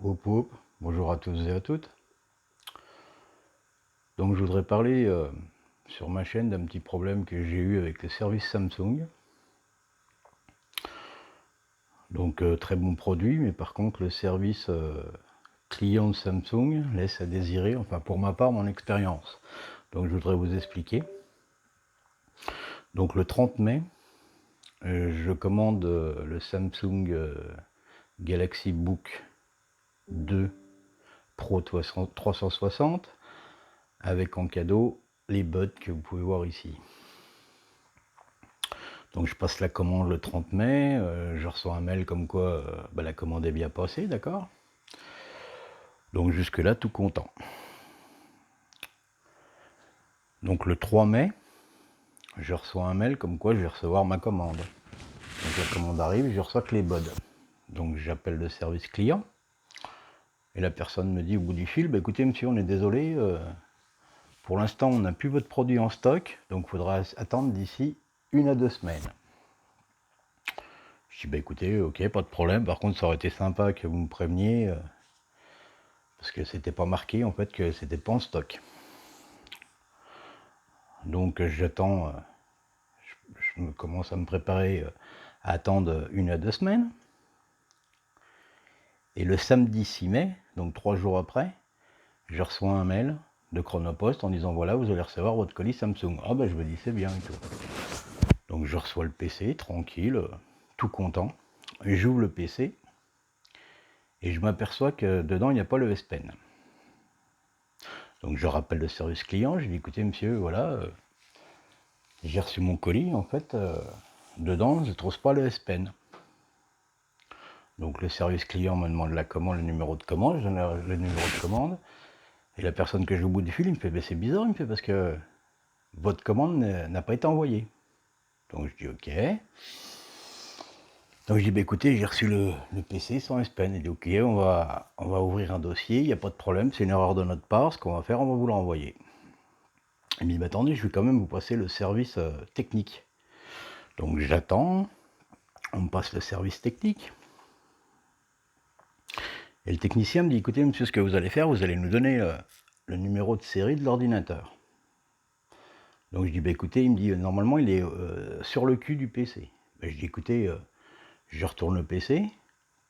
Hop hop, bonjour à tous et à toutes. Donc je voudrais parler sur ma chaîne d'un petit problème que j'ai eu avec le service Samsung. Donc très bon produit, mais par contre le service client de Samsung laisse à désirer, enfin pour ma part mon expérience. Donc je voudrais vous expliquer. Donc le 30 mai, je commande le Samsung Galaxy Book 2 Pro 360 avec en cadeau les buds que vous pouvez voir ici. Donc je passe la commande le 30 mai, je reçois un mail comme quoi la commande est bien passée, d'accord. Donc jusque là tout content. Donc le 3 mai, je reçois un mail comme quoi je vais recevoir ma commande. Donc la commande arrive, je reçois que les buds. Donc j'appelle le service client, et la personne me dit au bout du fil, écoutez monsieur, on est désolé, pour l'instant on n'a plus votre produit en stock, donc il faudra attendre d'ici 1 à 2 semaines. Je dis écoutez, ok, pas de problème, par contre ça aurait été sympa que vous me préveniez, parce que c'était pas marqué en fait que c'était pas en stock. Donc j'attends, je commence à me préparer à attendre 1 à 2 semaines. Et le samedi 6 mai, donc 3 jours après, je reçois un mail de Chronopost en disant voilà, vous allez recevoir votre colis Samsung. Ah je me dis c'est bien et tout. Donc je reçois le PC tranquille, tout content. Et j'ouvre le PC et je m'aperçois que dedans il n'y a pas le S Pen. Donc je rappelle le service client, je dis écoutez monsieur, voilà, j'ai reçu mon colis, en fait, dedans je ne trouve pas le S Pen. Donc le service client me demande la commande, le numéro de commande, je donne le numéro de commande, et la personne que j'ai au bout du fil, il me fait c'est bizarre, il me fait parce que votre commande n'a pas été envoyée. Donc je dis ok. Donc je dis écoutez, j'ai reçu le PC sans S Pen. Il dit ok, on va ouvrir un dossier, il n'y a pas de problème, c'est une erreur de notre part, ce qu'on va faire, on va vous l'envoyer. Il me dit attendez, je vais quand même vous passer le service technique. Donc j'attends, on me passe le service technique. Et le technicien me dit écoutez monsieur, ce que vous allez faire, vous allez nous donner le numéro de série de l'ordinateur. Donc je dis écoutez, il me dit normalement il est sur le cul du PC. Je dis écoutez, je retourne le PC et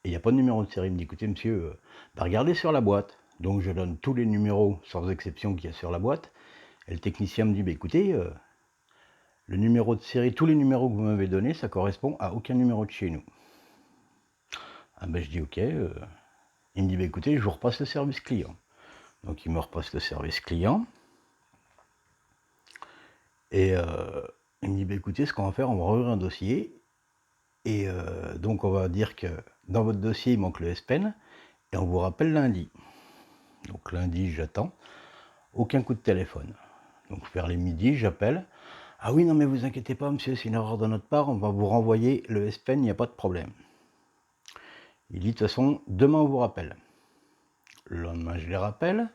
il n'y a pas de numéro de série. Il me dit écoutez monsieur, regardez sur la boîte. Donc je donne tous les numéros sans exception qu'il y a sur la boîte. Et le technicien me dit écoutez, le numéro de série, tous les numéros que vous m'avez donnés, ça correspond à aucun numéro de chez nous. Je dis ok. Il me dit écoutez, je vous repasse le service client. Donc il me repasse le service client. Et il me dit écoutez, ce qu'on va faire, on va rouvrir un dossier. Et donc on va dire que dans votre dossier, il manque le S Pen. Et on vous rappelle lundi. Donc lundi, j'attends. Aucun coup de téléphone. Donc vers les midis, j'appelle. Ah oui, non mais vous inquiétez pas, monsieur, c'est une erreur de notre part. On va vous renvoyer le S Pen, il n'y a pas de problème. Il dit de toute façon, demain on vous rappelle. Le lendemain, je les rappelle.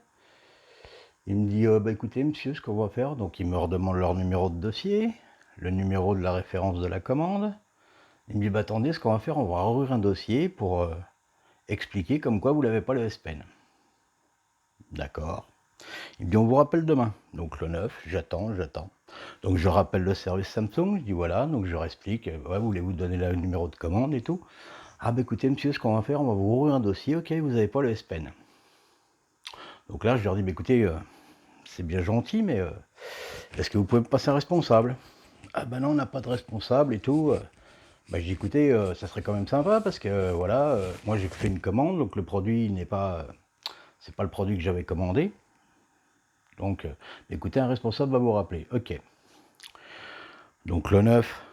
Il me dit écoutez monsieur, ce qu'on va faire, donc il me redemande leur numéro de dossier, le numéro de la référence de la commande. Il me dit attendez, ce qu'on va faire, on va rouvrir un dossier pour expliquer comme quoi vous n'avez pas le S Pen. D'accord. Il me dit on vous rappelle demain. Donc le 9, j'attends. Donc je rappelle le service Samsung, je dis voilà, donc je leur explique, voulez-vous donner le numéro de commande et tout. Ah écoutez monsieur, ce qu'on va faire, on va vous rouvrir un dossier, ok, vous n'avez pas le S Pen. Donc là je leur dis écoutez, c'est bien gentil, mais est-ce que vous pouvez me passer un responsable? Ah non, on n'a pas de responsable et tout. Je dis écoutez, ça serait quand même sympa parce que voilà, moi j'ai fait une commande, donc le produit n'est pas, c'est pas le produit que j'avais commandé. Donc écoutez, un responsable va vous rappeler. Ok. Donc le 9,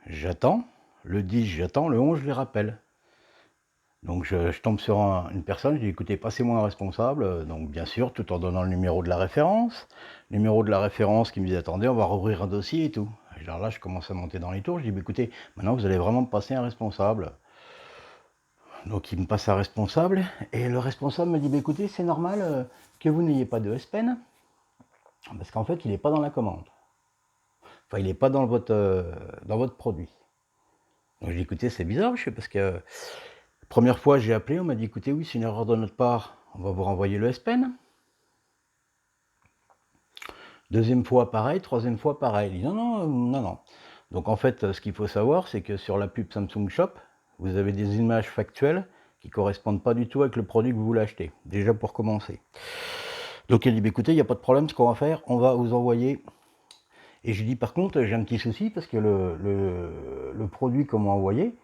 j'attends. Le 10, j'attends. Le 11, je les rappelle. Donc je tombe sur une personne, je dis écoutez, passez-moi un responsable, donc bien sûr, tout en donnant le numéro de la référence. Numéro de la référence qui me dit attendez, on va rouvrir un dossier et tout. Et alors là, je commence à monter dans les tours, je dis écoutez, maintenant vous allez vraiment me passer un responsable. Donc il me passe un responsable, et le responsable me dit écoutez, c'est normal que vous n'ayez pas de S Pen, parce qu'en fait, il n'est pas dans la commande. Enfin, il n'est pas dans votre produit. Donc je dis écoutez, c'est bizarre, je sais, parce que Première fois, j'ai appelé, on m'a dit: «Écoutez, oui, c'est une erreur de notre part, on va vous renvoyer le S-Pen». Deuxième fois, pareil. Troisième fois, pareil. Il dit: «Non, non, non, non». Donc en fait, ce qu'il faut savoir, c'est que sur la pub Samsung Shop, vous avez des images factuelles qui correspondent pas du tout avec le produit que vous voulez acheter, déjà pour commencer. Donc il dit: «Bah, écoutez, il y a pas de problème, ce qu'on va faire, on va vous envoyer». Et je lui dis: «Par contre, j'ai un petit souci parce que le produit qu'on m'a envoyé,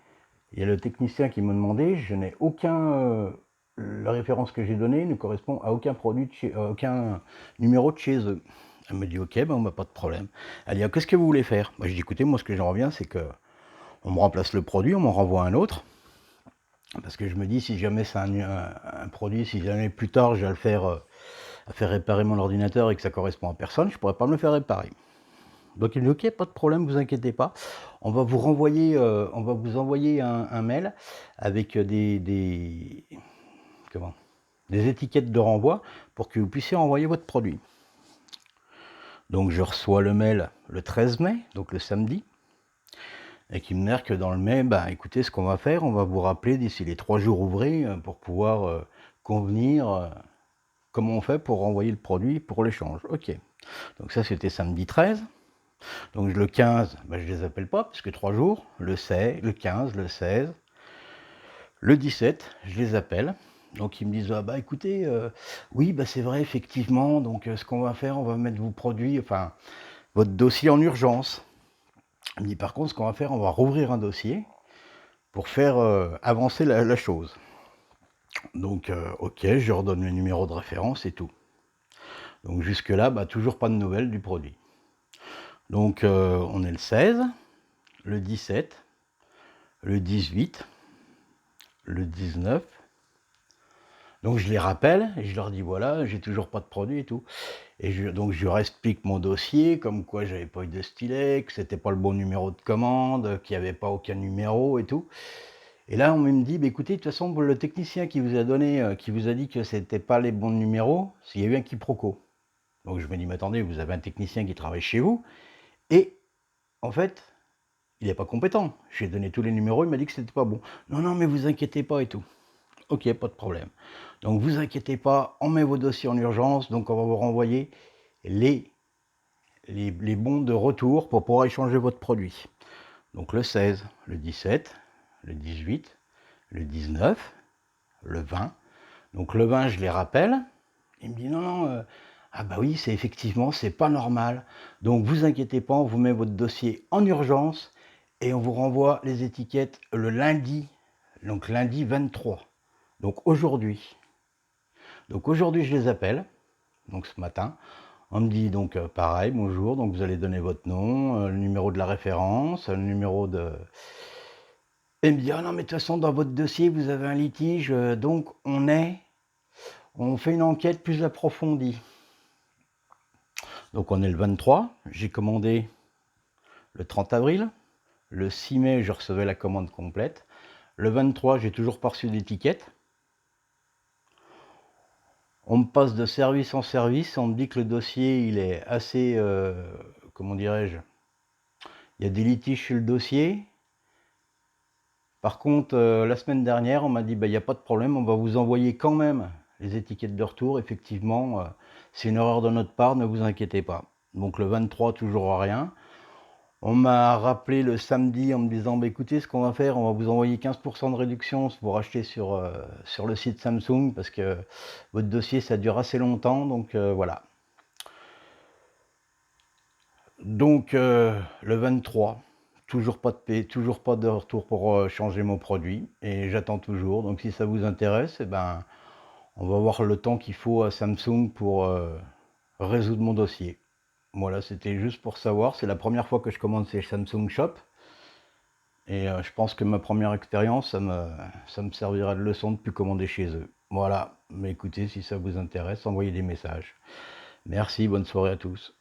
il y a le technicien qui m'a demandé, je n'ai aucun, la référence que j'ai donnée ne correspond à aucun produit de chez, aucun numéro de chez eux». Elle me dit: «OK, ben, bah, pas de problème». Elle dit: «Ah, qu'est-ce que vous voulez faire?» Moi, je dis: «Écoutez, moi, ce que j'aimerais bien, c'est qu'on me remplace le produit, on m'en renvoie un autre». Parce que je me dis, si jamais c'est un produit, si jamais plus tard, j'ai à faire réparer mon ordinateur et que ça correspond à personne, je pourrais pas me le faire réparer. Donc il me dit: «OK, pas de problème, vous inquiétez pas. On va vous renvoyer, on va vous envoyer un mail avec, des comment? Des étiquettes de renvoi pour que vous puissiez renvoyer votre produit». Donc je reçois le mail le 13 mai, donc le samedi, et qui me marque dans le mail: «Bah, écoutez, ce qu'on va faire, on va vous rappeler d'ici les 3 jours ouvrés, pour pouvoir, convenir, comment on fait pour renvoyer le produit pour l'échange». OK. Donc ça, c'était samedi 13. Donc le 15, bah, je les appelle pas parce que 3 jours. Le 16, le 15, le 16, le 17, je les appelle. Donc ils me disent: «Ah bah écoutez, oui, bah c'est vrai effectivement, donc ce qu'on va faire, on va mettre vos produits, enfin votre dossier en urgence». Il me dit: «Par contre, ce qu'on va faire, on va rouvrir un dossier pour faire, avancer la chose». Donc OK, je lui redonne le numéro de référence et tout. Donc jusque là, bah toujours pas de nouvelles du produit. Donc on est le 16, le 17, le 18, le 19. Donc je les rappelle et je leur dis: «Voilà, j'ai toujours pas de produit et tout». Et donc je leur explique mon dossier, comme quoi j'avais pas eu de stylet, que c'était pas le bon numéro de commande, qu'il y avait pas aucun numéro et tout. Et là, on me dit: «Bah, écoutez, de toute façon, le technicien qui vous a donné, qui vous a dit que c'était pas les bons numéros, il y a eu un quiproquo». Donc je me dis: «Mais attendez, vous avez un technicien qui travaille chez vous et en fait, il est pas compétent. J'ai donné tous les numéros, il m'a dit que c'était pas bon». «Non, non, mais vous inquiétez pas et tout». OK, pas de problème. Donc vous inquiétez pas, on met vos dossiers en urgence, donc on va vous renvoyer les les bons de retour pour pouvoir échanger votre produit. Donc le 16, le 17, le 18, le 19, le 20. Donc le 20, je les rappelle. Il me dit: «Non, non, ah bah oui, c'est effectivement, c'est pas normal. Donc vous inquiétez pas, on vous met votre dossier en urgence et on vous renvoie les étiquettes le lundi, donc lundi 23». Donc aujourd'hui. Donc aujourd'hui, je les appelle, donc ce matin. On me dit donc pareil: «Bonjour, donc vous allez donner votre nom, le numéro de la référence, le numéro de». Et il me dit: «Ah non, mais de toute façon, dans votre dossier, vous avez un litige, donc on fait une enquête plus approfondie». Donc on est le 23, j'ai commandé le 30 avril. Le 6 mai, je recevais la commande complète. Le 23, j'ai toujours pas reçu d'étiquette. On me passe de service en service, on me dit que le dossier, il est assez, comment dirais-je? Il y a des litiges sur le dossier. Par contre, la semaine dernière, on m'a dit: «Bah, il y a pas de problème, on va vous envoyer quand même les étiquettes de retour. Effectivement, c'est une erreur de notre part, ne vous inquiétez pas». Donc le 23, toujours rien. On m'a rappelé le samedi en me disant: «Bah, écoutez, ce qu'on va faire, on va vous envoyer 15 de réduction pour acheter sur le site Samsung parce que votre dossier, ça dure assez longtemps, donc voilà». Donc le 23, toujours pas de retour pour, changer mon produit et j'attends toujours. Donc si ça vous intéresse, et ben, on va voir le temps qu'il faut à Samsung pour, résoudre mon dossier. Voilà, c'était juste pour savoir, c'est la première fois que je commande chez Samsung Shop et je pense que ma première expérience, ça me servira de leçon de plus commander chez eux. Voilà, mais écoutez, si ça vous intéresse, envoyez des messages. Merci, bonne soirée à tous.